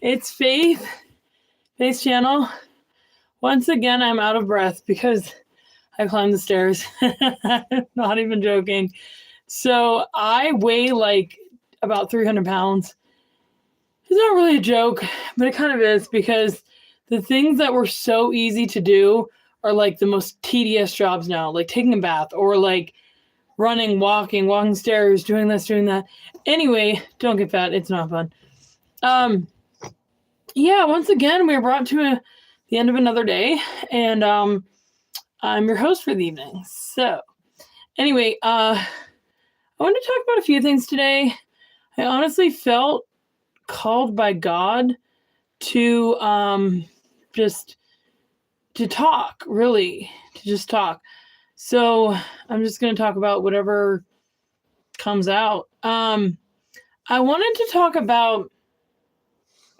It's Faith's channel. Once again, I'm out of breath because I climbed the stairs. Not even joking. So I weigh like about 300 pounds. It's not really a joke, but it kind of is because the things that were so easy to do are like the most tedious jobs now, like taking a bath or like running, walking stairs, doing this, doing that. Anyway, don't get fat. It's not fun. Yeah, once again, we are brought to the end of another day, and I'm your host for the evening. So, anyway, I wanted to talk about a few things today. I honestly felt called by God to just to talk, really, to just talk. So I'm just going to talk about whatever comes out. I wanted to talk about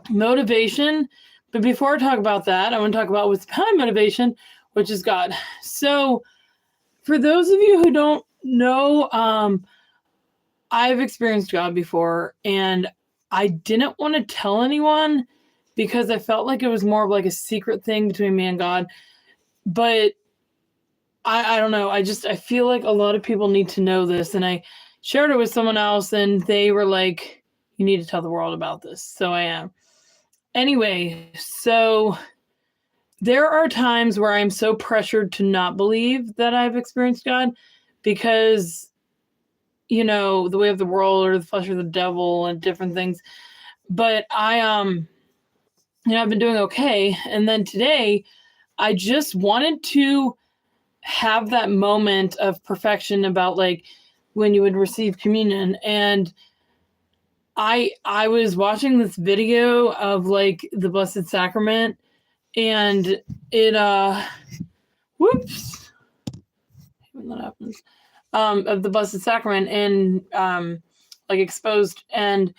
motivation, but before I talk about that, I want to talk about what's behind motivation, which is God. So for those of you who don't know, I've experienced God before, and I didn't want to tell anyone because I felt like it was more of like a secret thing between me and God. But I don't know. I feel like a lot of people need to know this. And I shared it with someone else and they were like, you need to tell the world about this. So I am. Anyway, so there are times where I'm so pressured to not believe that I've experienced God because, you know, the way of the world or the flesh of the devil and different things. But I've been doing okay. And then today I just wanted to have that moment of perfection about like when you would receive communion. And I was watching this video of like the Blessed Sacrament, and it whoops, when that happens, of the Blessed Sacrament and like exposed, and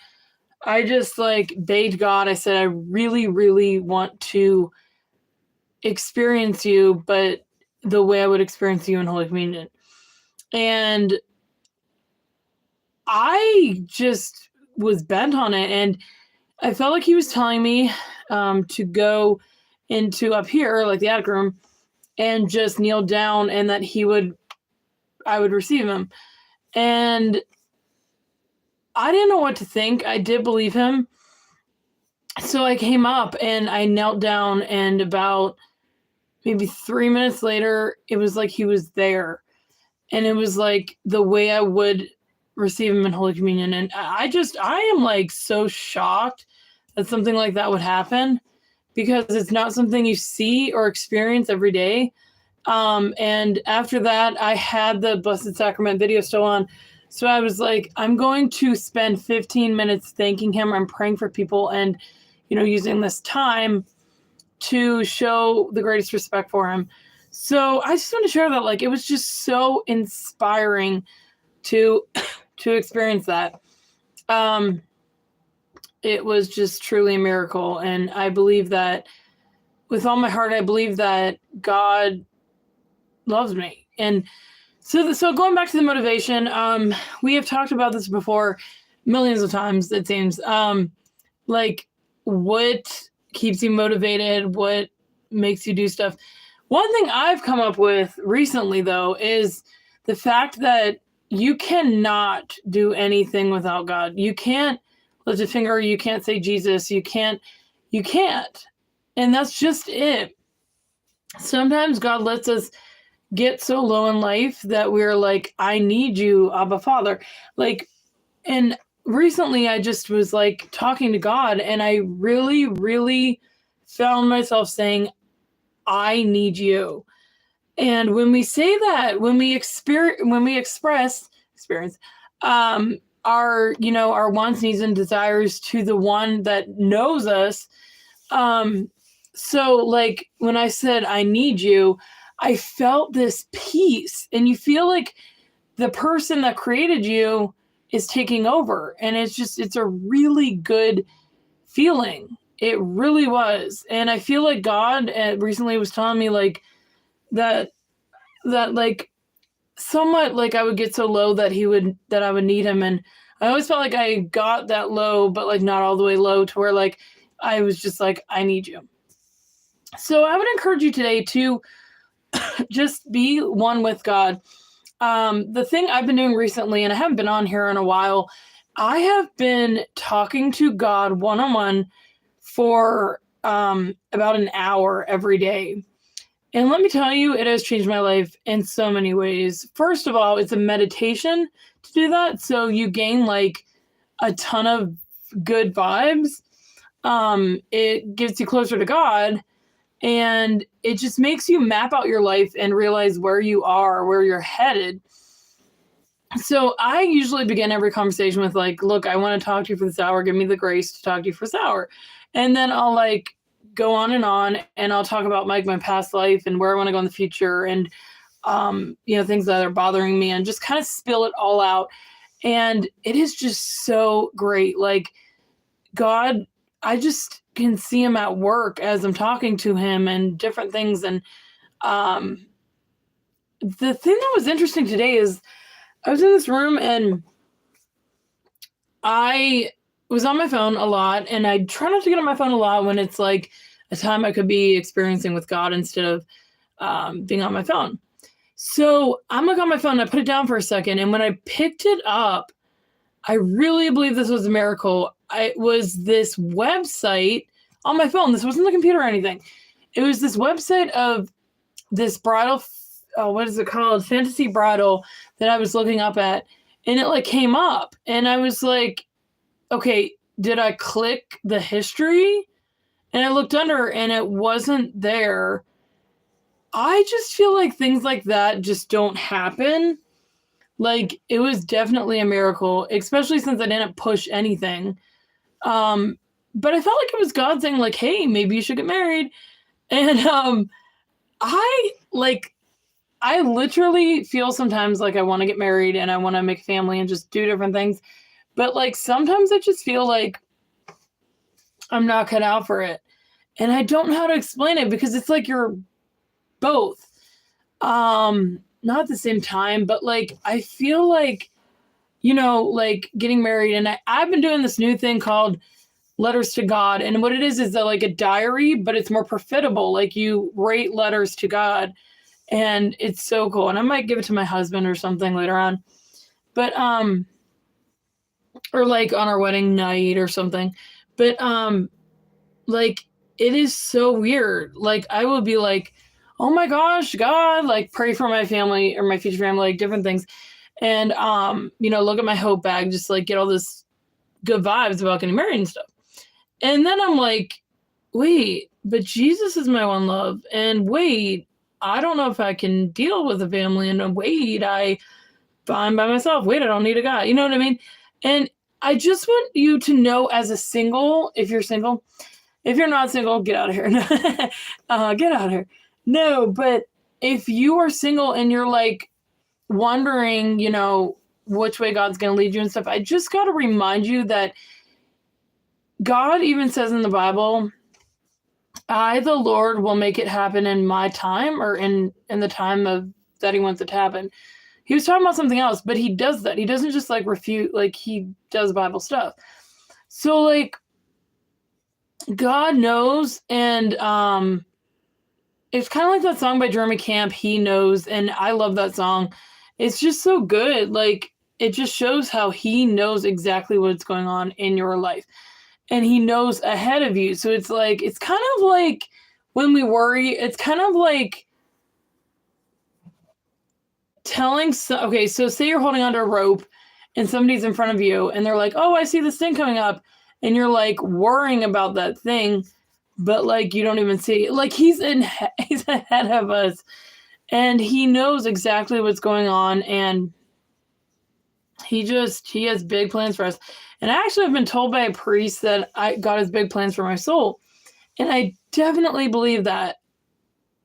I just like begged God. I said, I really, really want to experience you, but the way I would experience you in Holy Communion. And I just was bent on it. And I felt like he was telling me to go into up here, like the attic room, and just kneel down and that I would receive him. And I didn't know what to think. I did believe him. So I came up and I knelt down, and about maybe 3 minutes later, it was like he was there. And it was like the way I would receive him in Holy Communion. And I am like so shocked that something like that would happen because it's not something you see or experience every day. And after that, I had the Blessed Sacrament video still on. So I was like, I'm going to spend 15 minutes thanking him. I'm praying for people and, using this time to show the greatest respect for him. So I just want to share that, like, it was just so inspiring to experience that. It was just truly a miracle. And I believe that with all my heart, I believe that God loves me. And so going back to the motivation, we have talked about this before millions of times, it seems. Like, what keeps you motivated? What makes you do stuff? One thing I've come up with recently, though, is the fact that you cannot do anything without God. You can't lift a finger. You can't say Jesus. You can't. And that's just it. Sometimes God lets us get so low in life that we're like, I need you, Abba Father. Like, and recently I just was like talking to God, and I really, really found myself saying, I need you. And when we say that, when we express our wants, needs, and desires to the one that knows us. So like when I said, I need you, I felt this peace, and you feel like the person that created you is taking over. And it's a really good feeling. It really was. And I feel like God recently was telling me like that like somewhat like I would get so low that I would need him. And I always felt like I got that low, but like not all the way low to where like I was just like, I need you. So I would encourage you today to just be one with God. The thing I've been doing recently, and I haven't been on here in a while, I have been talking to God one-on-one for about an hour every day. And let me tell you, it has changed my life in so many ways. First of all, it's a meditation to do that. So you gain like a ton of good vibes. It gets you closer to God, and it just makes you map out your life and realize where you are, where you're headed. So I usually begin every conversation with like, look, I want to talk to you for this hour. Give me the grace to talk to you for this hour. And then I'll like go on, and I'll talk about like my past life and where I want to go in the future, and things that are bothering me, and just kind of spill it all out. And it is just so great. Like God, I just can see him at work as I'm talking to him and different things. And the thing that was interesting today is I was in this room and I was on my phone a lot, and I try not to get on my phone a lot when it's like a time I could be experiencing with God instead of being on my phone. So I'm like on my phone, I put it down for a second, and when I picked it up, I really believe this was a miracle. It was this website on my phone. This wasn't the computer or anything. It was this website of this bridal, what is it called? Fantasy bridal that I was looking up at. And it like came up, and I was like, okay, did I click the history? And I looked under, and it wasn't there. I just feel like things like that just don't happen. Like, it was definitely a miracle, especially since I didn't push anything. But I felt like it was God saying like, hey, maybe you should get married. And I literally feel sometimes like I want to get married and I want to make a family and just do different things. But like sometimes I just feel like I'm not cut out for it. And I don't know how to explain it, because it's like you're both. Not at the same time, but like I feel like, like getting married, and I've been doing this new thing called Letters to God. And what it is like a diary, but it's more profitable. Like you write letters to God, and it's so cool. And I might give it to my husband or something later on. But or like on our wedding night or something. But like it is so weird. Like I will be like, oh my gosh, God, like pray for my family or my future family, like different things. And look at my hope bag, just like get all this good vibes about getting married and stuff. And then I'm like, wait, but Jesus is my one love. And wait, I don't know if I can deal with a family. And wait, I'm by myself. Wait, I don't need a guy. You know what I mean? And I just want you to know, as a single, if you're single, if you're not single, get out of here. Get out of here. No, but if you are single and you're like wondering, which way God's going to lead you and stuff, I just got to remind you that God even says in the Bible, I, the Lord, will make it happen in my time, or in the time of that he wants it to happen. He was talking about something else, but he does that. He doesn't just like refute, like he does Bible stuff. So like God knows. And it's kind of like that song by Jeremy Camp, He Knows. And I love that song. It's just so good. Like it just shows how he knows exactly what's going on in your life. And he knows ahead of you. So it's kind of like when we worry, it's kind of like okay, so say you're holding onto a rope and somebody's in front of you and they're like, oh, I see this thing coming up. And you're like worrying about that thing, but like you don't even see it. Like he's ahead of us, and he knows exactly what's going on, and he has big plans for us. And I actually have been told by a priest that God has big plans for my soul. And I definitely believe that.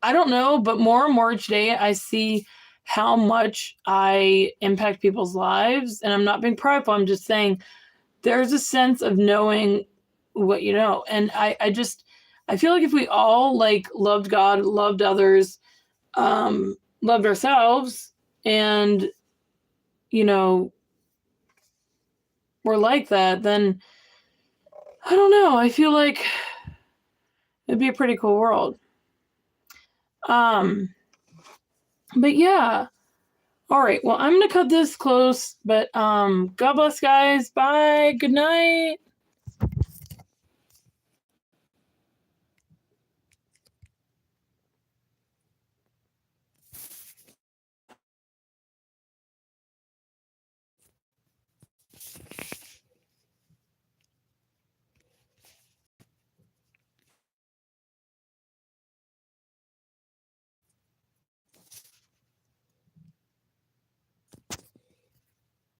I don't know, but more and more each day I see how much I impact people's lives. And I'm not being prideful. I'm just saying there's a sense of knowing what you know. And I feel like if we all like loved God, loved others, loved ourselves, and, we're like that, then I don't know. I feel like It'd be a pretty cool world. But yeah. All right. Well, I'm going to cut this close, but God bless, guys. Bye. Good night.